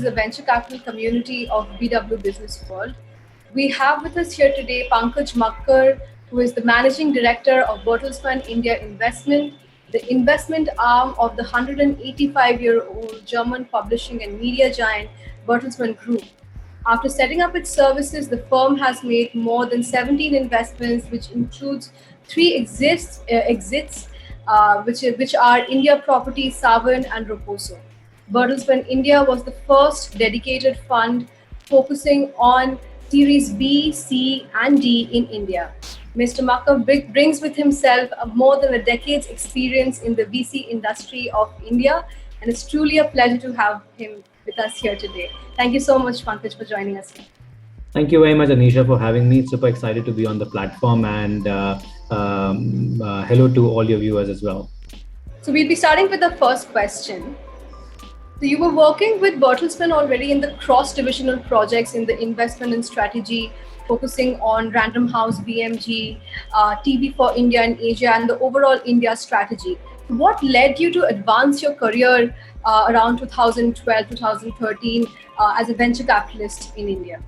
is the venture capital community of BW Business World. We have with us here today Pankaj Makkar, who is the managing director of Bertelsmann India Investment, the investment arm of the 185-year-old German publishing and media giant Bertelsmann Group. After setting up its services, the firm has made more than 17 investments, which includes three exits, which are India Property, Saavn, and Reposo. Bertelsmann India was the first dedicated fund focusing on Series B, C, and D in India. Mr. Makkar brings with himself more than a decade's experience in the VC industry of India, and it's truly a pleasure to have him with us here today. Thank you so much, Pankaj, for joining us here. Thank you very much, Anisha, for having me. Super excited to be on the platform, and hello to all your viewers as well. So we'll be starting with the first question. So you were working with Bertelsmann already in the cross-divisional projects in the investment and strategy, focusing on Random House, BMG, TV for India and Asia, and the overall India strategy. What led you to advance your career around 2012, 2013 as a venture capitalist in India?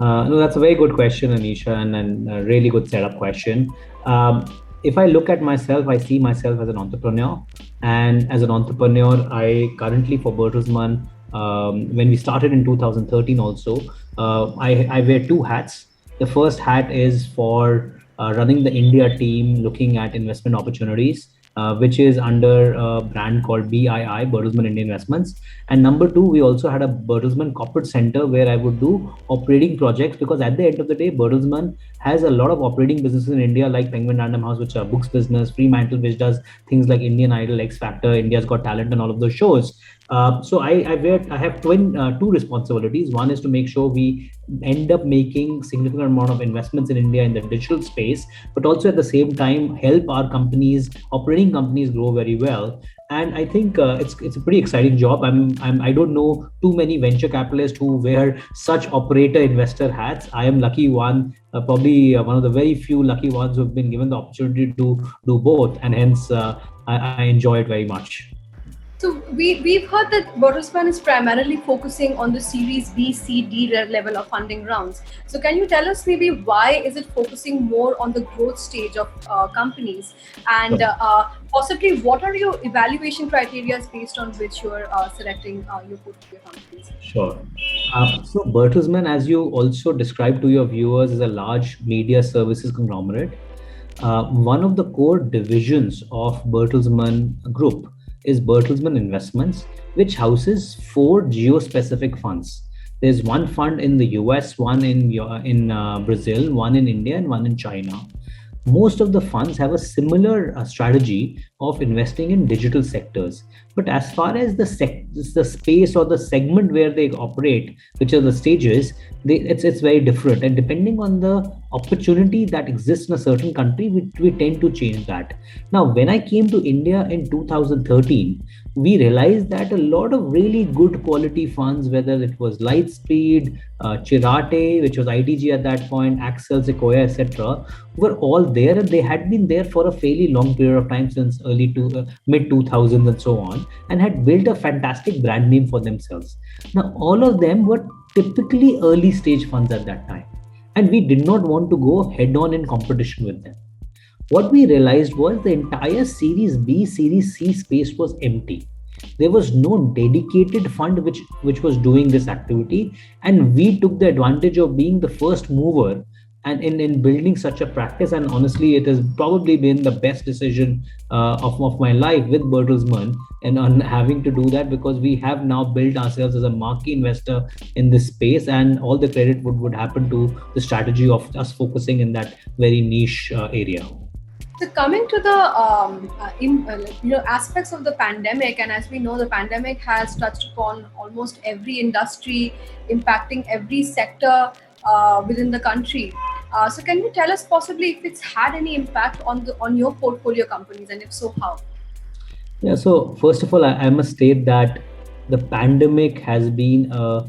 No, that's a very good question, Anisha, and a really good setup question. If I look at myself, I see myself as an entrepreneur. And as an entrepreneur, I currently for Bertelsmann, when we started in 2013 also, I wear two hats. The first hat is for running the India team, looking at investment opportunities, which is under a brand called BII, Bertelsmann India Investments. And number two, we also had a Bertelsmann corporate center where I would do operating projects, because at the end of the day, Bertelsmann has a lot of operating businesses in India, like Penguin Random House, which are books business, Fremantle, which does things like Indian Idol, X Factor, India's Got Talent, and all of those shows. So I have two responsibilities. One is to make sure we end up making significant amount of investments in India in the digital space, but also at the same time help our companies, operating companies, grow very well. And I think it's a pretty exciting job. I don't know too many venture capitalists who wear such operator investor hats. I am lucky one, probably one of the very few lucky ones who have been given the opportunity to do both, and hence I enjoy it very much. So we've heard that Bottleman is primarily focusing on the Series B, C, D level of funding rounds. So can you tell us maybe why is it focusing more on the growth stage of companies, and possibly what are your evaluation criteria based on which you're selecting your portfolio companies? Sure. So Bertelsmann, as you also described to your viewers, is a large media services conglomerate. One of the core divisions of Bertelsmann Group is Bertelsmann Investments, which houses four geo-specific funds. There's one fund in the US, one in Brazil, one in India, and one in China. Most of the funds have a similar strategy of investing in digital sectors. But as far as the space or the segment where they operate, which are the stages, it's very different. And depending on the opportunity that exists in a certain country, we tend to change that. Now, when I came to India in 2013, we realized that a lot of really good quality funds, whether it was Lightspeed, Chirate, which was ITG at that point, Axel, Sequoia, etc., were all there, and they had been there for a fairly long period of time, since early to mid 2000s and so on, and had built a fantastic brand name for themselves. Now, all of them were typically early stage funds at that time, and we did not want to go head on in competition with them. What we realized was the entire Series B, Series C space was empty. There was no dedicated fund which was doing this activity, and we took the advantage of being the first mover and in building such a practice. And honestly, it has probably been the best decision of my life with Bertelsmann, and on having to do that, because we have now built ourselves as a marquee investor in this space, and all the credit would happen to the strategy of us focusing in that very niche area. So coming to the aspects of the pandemic, and as we know, the pandemic has touched upon almost every industry, impacting every sector within the country. So can you tell us possibly if it's had any impact on your portfolio companies, and if so, how? Yeah, so first of all, I must state that the pandemic has been a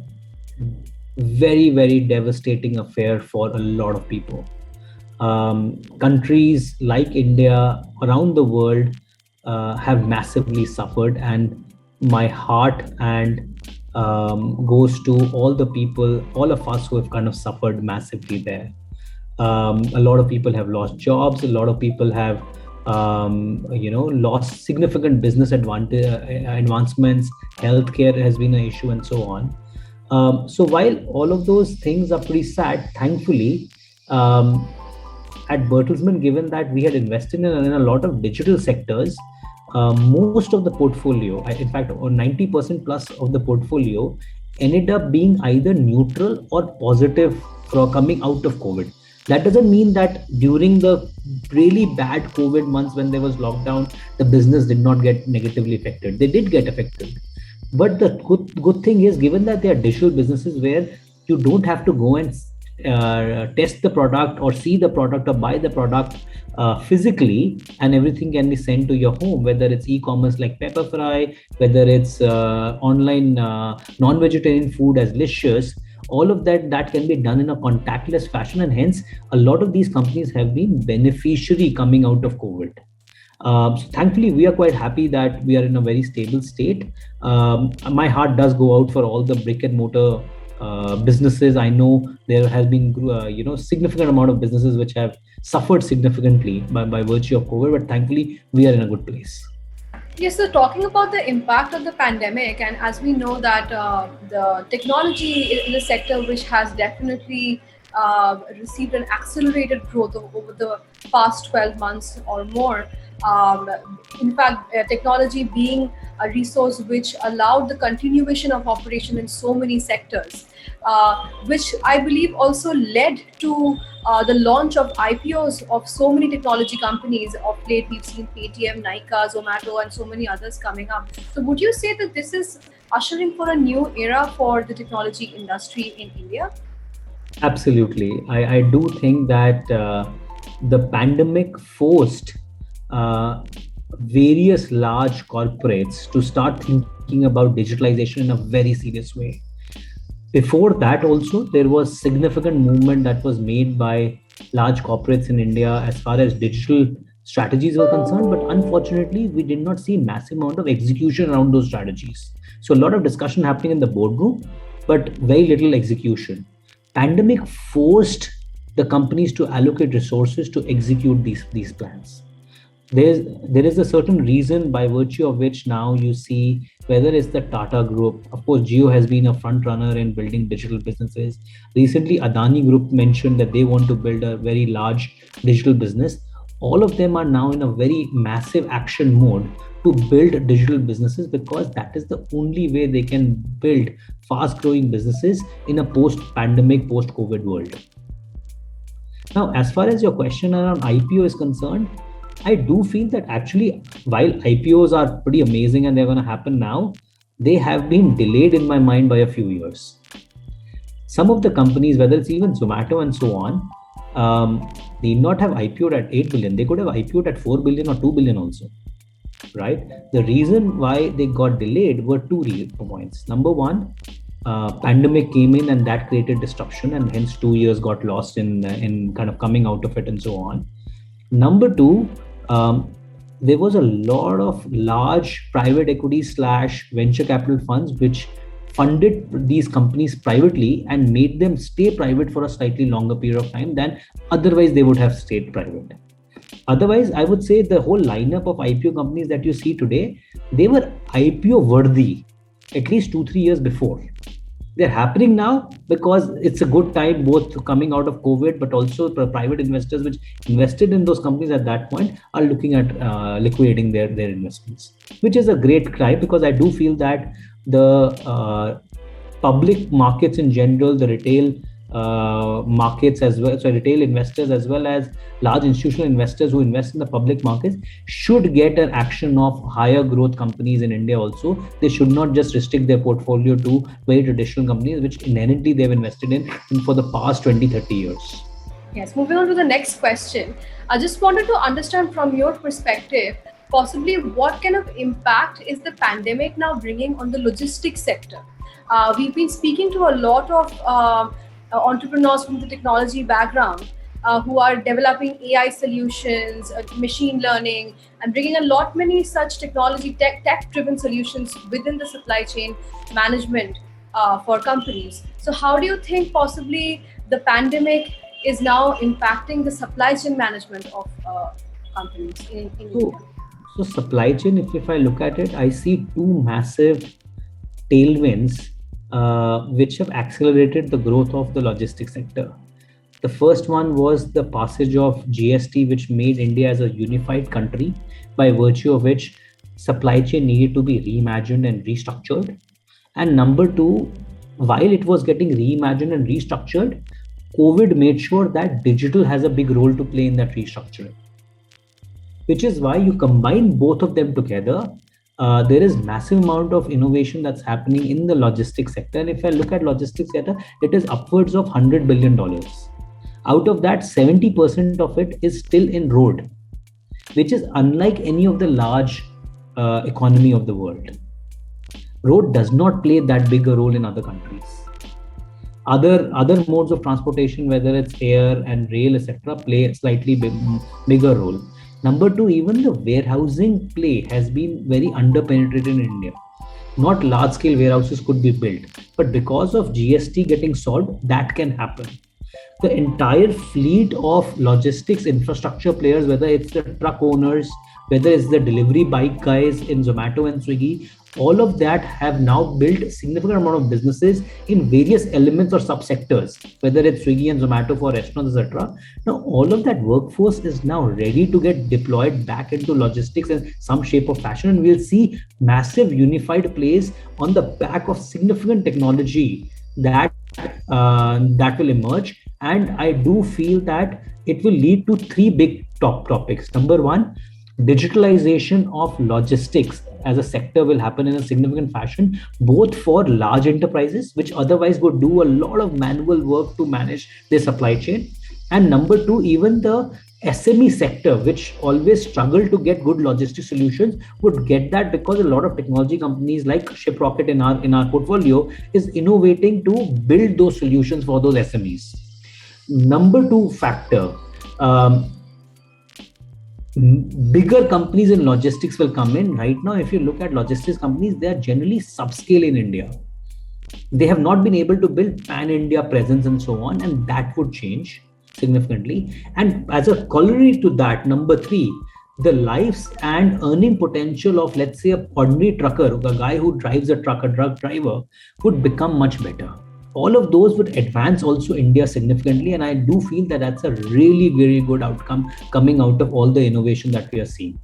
very, very devastating affair for a lot of people. Countries like India around the world have massively suffered, and my heart and goes to all the people, all of us who have kind of suffered massively there. A lot of people have lost jobs. A lot of people have, lost significant business advancements. Healthcare has been an issue, and so on. So while all of those things are pretty sad, thankfully, um, at Bertelsmann, given that we had invested in a lot of digital sectors, most of the portfolio, in fact, 90% plus of the portfolio, ended up being either neutral or positive for coming out of COVID. That doesn't mean that during the really bad COVID months when there was lockdown, the business did not get negatively affected. They did get affected. But the good thing is, given that they are digital businesses where you don't have to go and test the product or see the product or buy the product physically, and everything can be sent to your home, whether it's e-commerce like Pepperfry, whether it's online non-vegetarian food as Licious, all of that can be done in a contactless fashion, and hence a lot of these companies have been beneficiary coming out of COVID. So thankfully, we are quite happy that we are in a very stable state. My heart does go out for all the brick and mortar businesses. I know there has been significant amount of businesses which have suffered significantly by virtue of COVID, but thankfully we are in a good place. Yes, so talking about the impact of the pandemic, and as we know that the technology is a sector which has definitely received an accelerated growth over the past 12 months or more. Um, in fact, technology being a resource which allowed the continuation of operation in so many sectors, which I believe also led to the launch of IPOs of so many technology companies. Of late, we've seen Paytm, Nykaa, Zomato, and so many others coming up. So, would you say that this is ushering for a new era for the technology industry in India? Absolutely. I do think that the pandemic forced uh, various large corporates to start thinking about digitalization in a very serious way. Before that also, there was significant movement that was made by large corporates in India as far as digital strategies were concerned, but unfortunately we did not see massive amount of execution around those strategies. So a lot of discussion happening in the boardroom, but very little execution. Pandemic forced the companies to allocate resources to execute these plans. There is a certain reason by virtue of which now you see, whether it's the Tata Group, of course, Jio has been a front runner in building digital businesses. Recently, Adani Group mentioned that they want to build a very large digital business. All of them are now in a very massive action mode to build digital businesses, because that is the only way they can build fast growing businesses in a post pandemic, post COVID world. Now, as far as your question around IPO is concerned, I do feel that actually, while IPOs are pretty amazing and they're going to happen now, they have been delayed in my mind by a few years. Some of the companies, whether it's even Zomato and so on, need not have IPO'd at 8 billion. They could have IPO'd at 4 billion or 2 billion also, right? The reason why they got delayed were two points. Number one, pandemic came in and that created disruption, and hence 2 years got lost in kind of coming out of it and so on. Number two, there was a lot of large private equity slash venture capital funds which funded these companies privately and made them stay private for a slightly longer period of time than otherwise they would have stayed private. Otherwise, I would say the whole lineup of IPO companies that you see today, they were IPO worthy at least 2-3 years before. They're happening now because it's a good time, both coming out of COVID, but also private investors which invested in those companies at that point are looking at liquidating their investments, which is a great cry, because I do feel that the public markets in general, the retail markets as well, so retail investors as well as large institutional investors who invest in the public markets should get an action of higher growth companies in India also. They should not just restrict their portfolio to very traditional companies which inherently they've invested in for the past 20-30 years. Yes, moving on to the next question. I just wanted to understand from your perspective, possibly what kind of impact is the pandemic now bringing on the logistics sector? We've been speaking to a lot of entrepreneurs from the technology background, who are developing AI solutions, machine learning, and bringing a lot many such technology tech-driven solutions within the supply chain management for companies. So, how do you think possibly the pandemic is now impacting the supply chain management of companies in India? So, so supply chain, if I look at it, I see two massive tailwinds which have accelerated the growth of the logistics sector. The first one was the passage of GST, which made India as a unified country, by virtue of which supply chain needed to be reimagined and restructured. And number two, while it was getting reimagined and restructured, COVID made sure that digital has a big role to play in that restructuring, which is why you combine both of them together. There is massive amount of innovation that's happening in the logistics sector. And if I look at logistics sector, it is upwards of $100 billion. Out of that, 70% of it is still in road, which is unlike any of the large economy of the world. Road does not play that big a role in other countries. Other modes of transportation, whether it's air and rail, etc., play a slightly bigger role. Number two, even the warehousing play has been very underpenetrated in India. Not large scale warehouses could be built, but because of GST getting solved, that can happen. The entire fleet of logistics infrastructure players, whether it's the truck owners, whether it's the delivery bike guys in Zomato and Swiggy, all of that have now built significant amount of businesses in various elements or subsectors, whether it's Swiggy and Zomato for restaurants, etc. Now, all of that workforce is now ready to get deployed back into logistics in some shape or fashion, and we'll see massive unified plays on the back of significant technology that will emerge. And I do feel that it will lead to three big top topics. Number one, digitalization of logistics as a sector will happen in a significant fashion, both for large enterprises, which otherwise would do a lot of manual work to manage their supply chain. And number two, even the SME sector, which always struggled to get good logistic solutions, would get that because a lot of technology companies like Shiprocket in our portfolio is innovating to build those solutions for those SMEs. Number two factor, bigger companies in logistics will come in. Right now, if you look at logistics companies, they are generally subscale in India. They have not been able to build pan-India presence and so on, and that would change significantly. And as a corollary to that, number three, the lives and earning potential of, let's say, a ordinary trucker, a guy who drives a truck, a truck driver, would become much better. All of those would advance also India significantly, and I do feel that that's a really very good outcome coming out of all the innovation that we are seeing.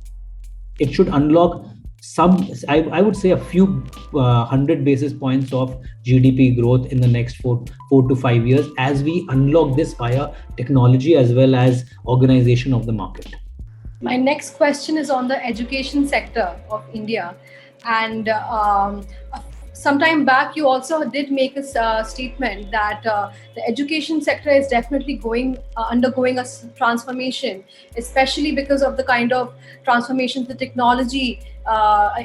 It should unlock I would say a few 100 basis points of GDP growth in the next 4 to 5 years as we unlock this via technology as well as organization of the market. My next question is on the education sector of India. And some time back, you also did make a statement that the education sector is definitely undergoing a transformation, especially because of the kind of transformation the technology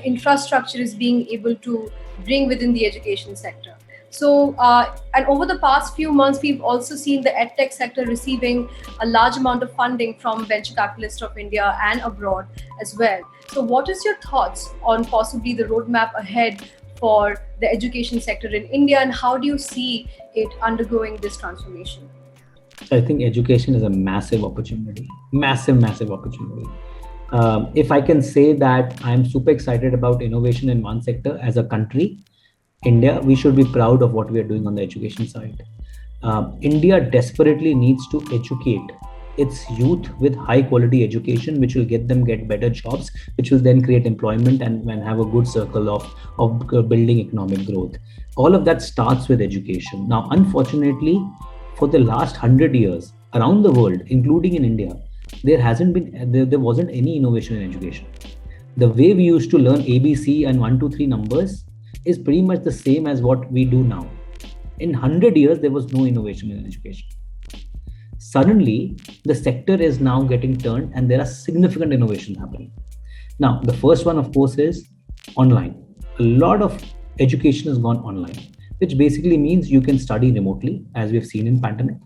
infrastructure is being able to bring within the education sector. So, and over the past few months, we've also seen the edtech sector receiving a large amount of funding from venture capitalists of India and abroad as well. So, what is your thoughts on possibly the roadmap ahead for the education sector in India, and how do you see it undergoing this transformation? I think education is a massive opportunity, massive opportunity. If I can say that I'm super excited about innovation in one sector as a country, India, we should be proud of what we are doing on the education side. India desperately needs to educate its youth with high quality education, which will get better jobs, which will then create employment and have a good circle of building economic growth. All of that starts with education. Now, unfortunately, for the last 100 years around the world, including in India, there wasn't any innovation in education. The way we used to learn ABC and 1, 2, 3 numbers is pretty much the same as what we do now. In 100 years, there was no innovation in education. Suddenly, the sector is now getting turned and there are significant innovations happening. Now, the first one, of course, is online. A lot of education has gone online. which basically means you can study remotely, as we've seen in pandemic.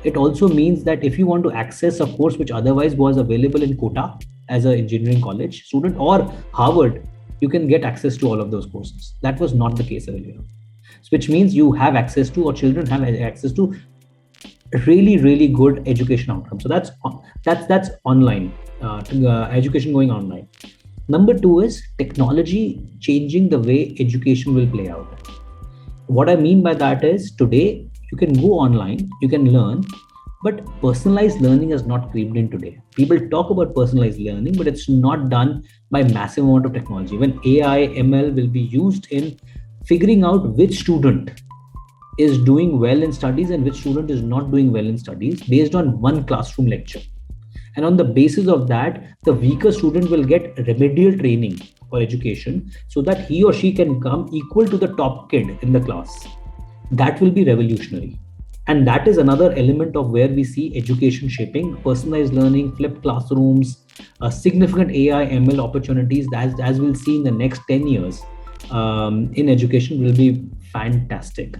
It also means that if you want to access a course which otherwise was available in Kota as an engineering college student or Harvard, you can get access to all of those courses. That was not the case earlier. Which means you have access to, or children have access to, really good education outcomes. So that's online, education going online. Number two is technology changing the way education will play out. What I mean by that is today you can go online, you can learn, but personalized learning has not creeped in today. People talk about personalized learning, but it's not done by massive amount of technology. When AI, ML will be used in figuring out which student is doing well in studies and which student is not doing well in studies based on one classroom lecture. And on the basis of that, the weaker student will get remedial training or education so that he or she can come equal to the top kid in the class. That will be revolutionary. And that is another element of where we see education shaping, personalized learning, flipped classrooms, significant AI ML opportunities as we'll see in the next 10 years in education will be fantastic.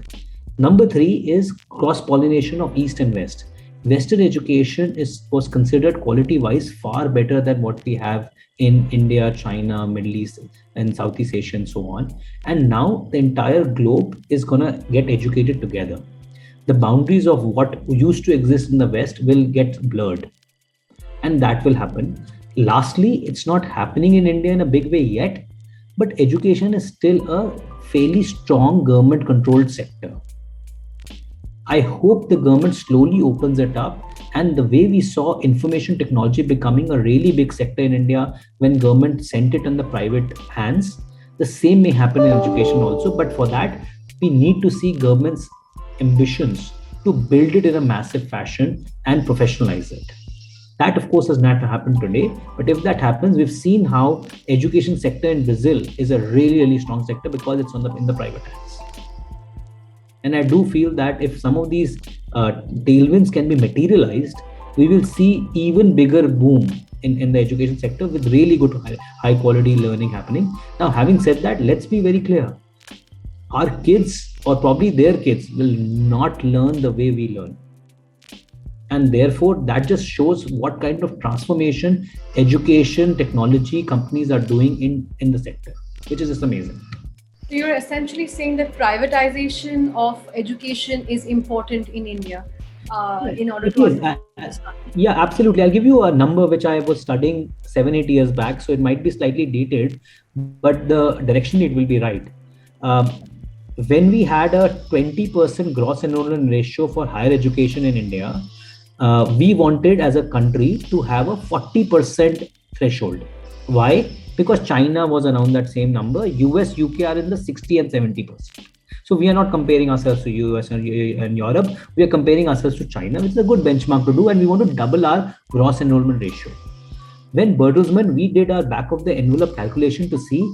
Number three is cross-pollination of East and West. Western education was considered quality-wise far better than what we have in India, China, Middle East, and Southeast Asia, and so on. And now the entire globe is gonna get educated together. The boundaries of what used to exist in the West will get blurred, and that will happen. Lastly, it's not happening in India in a big way yet, but education is still a fairly strong government-controlled sector. I hope the government slowly opens it up, and the way we saw information technology becoming a really big sector in India when government sent it in the private hands, the same may happen in education also. But for that, we need to see government's ambitions to build it in a massive fashion and professionalize it. That of course has not happened today, but if that happens, we've seen how education sector in Brazil is a really strong sector because it's in the private hands. And I do feel that if some of these tailwinds can be materialized, we will see even bigger boom in the education sector with really good high quality learning happening. Now, having said that, let's be very clear. Our kids, or probably their kids, will not learn the way we learn. And therefore, that just shows what kind of transformation education technology companies are doing in the sector, which is just amazing. So you're essentially saying that privatization of education is important in India in order to... Yeah, absolutely. I'll give you a number which I was studying 7-8 years back, so it might be slightly dated, but the direction it will be right. When we had a 20% gross enrollment ratio for higher education in India, we wanted as a country to have a 40% threshold. Why? Because China was around that same number. US, UK are in the 60 and 70%. So we are not comparing ourselves to US and Europe. We are comparing ourselves to China, which is a good benchmark to do. And we want to double our gross enrollment ratio. When Bertelsmann, we did our back of the envelope calculation to see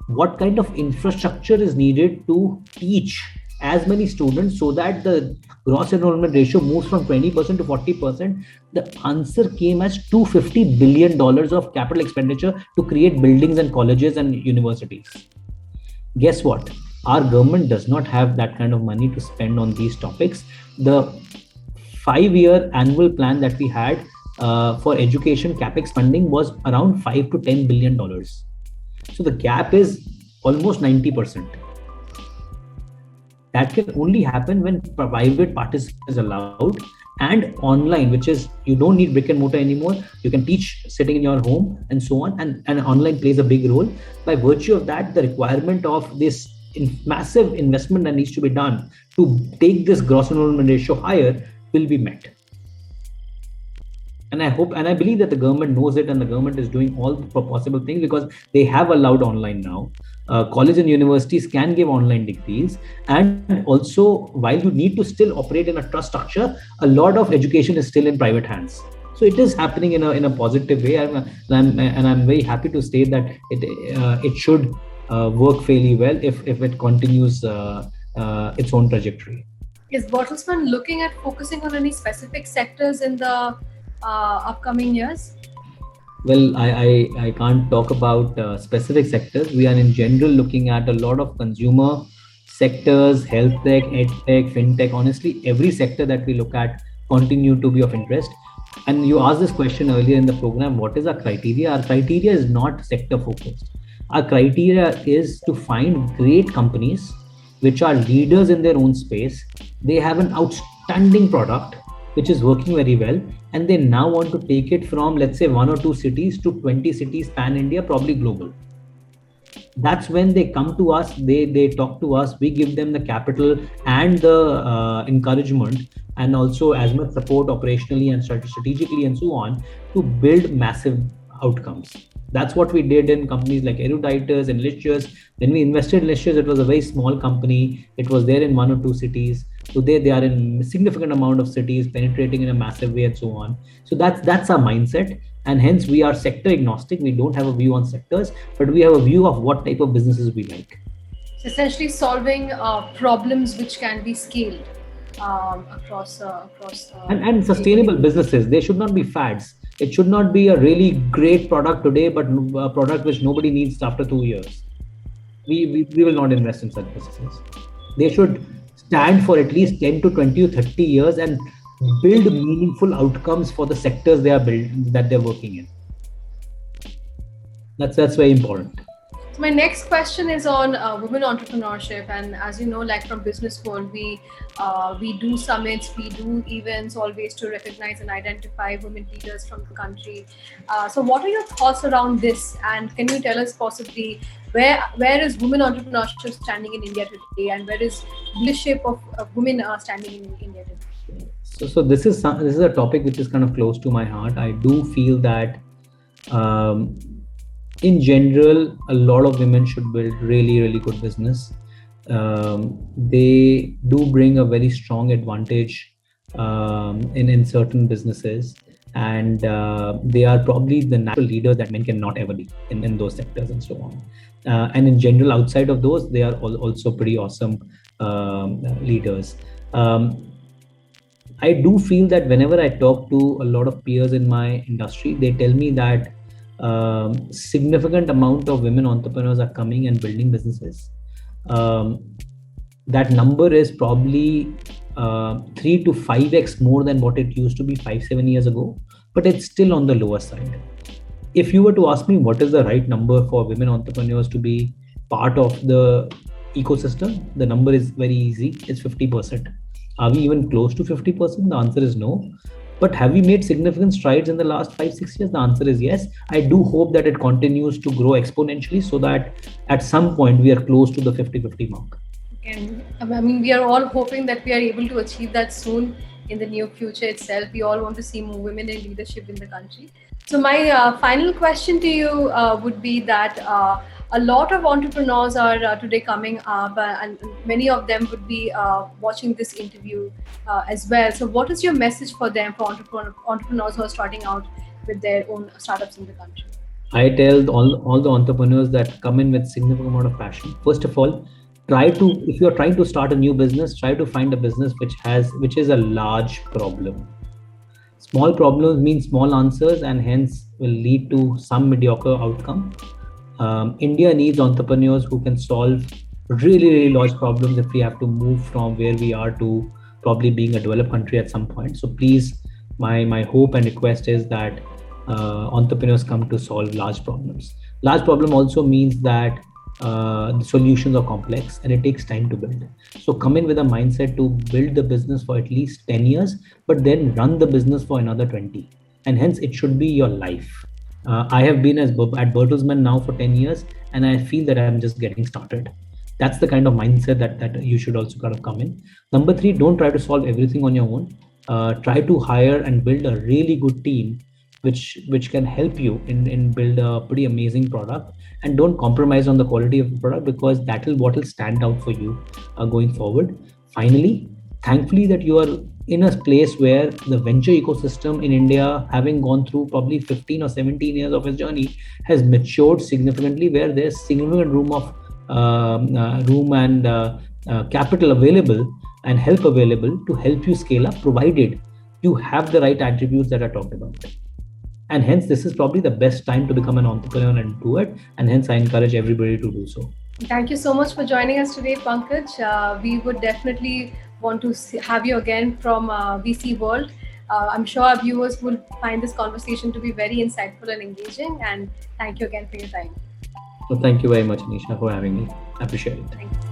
what kind of infrastructure is needed to teach as many students so that the gross enrollment ratio moves from 20% to 40%, the answer came as $250 billion of capital expenditure to create buildings and colleges and universities. Guess what? Our government does not have that kind of money to spend on these topics. The 5-year annual plan that we had for education capex funding was around $5 to $10 billion. So the gap is almost 90%. That can only happen when private participation is allowed and online, which is you don't need brick and mortar anymore. You can teach sitting in your home and so on. And online plays a big role. By virtue of that, the requirement of this massive investment that needs to be done to take this gross enrollment ratio higher will be met. And I hope and I believe that the government knows it, and the government is doing all the possible things because they have allowed online now. Colleges and universities can give online degrees, and also while you need to still operate in a trust structure, a lot of education is still in private hands. So it is happening in a positive way, and I'm very happy to state that it should work fairly well if it continues its own trajectory. Is Bertelsmann looking at focusing on any specific sectors in the upcoming years? Well, I can't talk about specific sectors. We are in general looking at a lot of consumer sectors, health tech, ed tech, fintech, honestly, every sector that we look at continue to be of interest. And you asked this question earlier in the program, what is our criteria? Our criteria is not sector focused. Our criteria is to find great companies which are leaders in their own space. They have an outstanding product which is working very well, and they now want to take it from, let's say, one or two cities to 20 cities pan India, probably global. That's when they come to us, they talk to us, we give them the capital and the encouragement, and also as much support operationally and strategically and so on, to build massive outcomes. That's what we did in companies like Eruditus and Licious. When we invested in Licious, it was a very small company. It was there in one or two cities. Today they are in a significant amount of cities, penetrating in a massive way and so on. So that's our mindset, and hence we are sector agnostic. We don't have a view on sectors, but we have a view of what type of businesses we like. So essentially solving problems which can be scaled across And sustainable businesses, they should not be fads. It should not be a really great product today, but a product which nobody needs after 2 years. We will not invest in such businesses. They should stand for at least 10 to 20 or 30 years and build meaningful outcomes for the sectors that they're working in. That's very important. So my next question is on women entrepreneurship, and as you know, like from Business World, we do summits, we do events always to recognize and identify women leaders from the country. So what are your thoughts around this, and can you tell us possibly where is women entrepreneurship standing in India today, and where is leadership of women standing in India today? So this is a topic which is kind of close to my heart. I do feel that. In general, a lot of women should build really, really good business. They do bring a very strong advantage in certain businesses, and they are probably the natural leaders that men cannot ever be in those sectors and so on. And in general, outside of those, they are also pretty awesome leaders. I do feel that whenever I talk to a lot of peers in my industry, they tell me that significant amount of women entrepreneurs are coming and building businesses. That number is probably 3 to 5x more than what it used to be 5-7 years ago, but it's still on the lower side. If you were to ask me what is the right number for women entrepreneurs to be part of the ecosystem, the number is very easy. It's 50%. Are we even close to 50%? The answer is no. But have we made significant strides in the last 5-6 years? The answer is yes. I do hope that it continues to grow exponentially so that at some point we are close to the 50-50 mark. And I mean, we are all hoping that we are able to achieve that soon in the near future itself. We all want to see more women in leadership in the country. So my final question to you would be that a lot of entrepreneurs are today coming up, and many of them would be watching this interview as well. So what is your message for them, for entrepreneurs who are starting out with their own startups in the country? I tell all the entrepreneurs that come in with significant amount of passion. First of all, if you're trying to start a new business, try to find a business which is a large problem. Small problems mean small answers, and hence will lead to some mediocre outcome. India needs entrepreneurs who can solve really, really large problems if we have to move from where we are to probably being a developed country at some point. So please, my hope and request is that entrepreneurs come to solve large problems. Large problem also means that the solutions are complex and it takes time to build. So come in with a mindset to build the business for at least 10 years, but then run the business for another 20. And hence it should be your life. I have been at Bertelsmann now for 10 years, and I feel that I'm just getting started. That's the kind of mindset that you should also kind of come in. Number 3, don't try to solve everything on your own. Try to hire and build a really good team which can help you in build a pretty amazing product, and don't compromise on the quality of the product, because what will stand out for you going forward. Finally, thankfully that you are in a place where the venture ecosystem in India, having gone through probably 15 or 17 years of its journey, has matured significantly, where there's significant room and capital available and help available to help you scale up, provided you have the right attributes that I talked about. And hence, this is probably the best time to become an entrepreneur and do it. And hence, I encourage everybody to do so. Thank you so much for joining us today, Pankaj. We would definitely want to have you again from VC World. I'm sure our viewers will find this conversation to be very insightful and engaging. And thank you again for your time. So thank you very much, Anisha, for having me. I appreciate it. Thank you.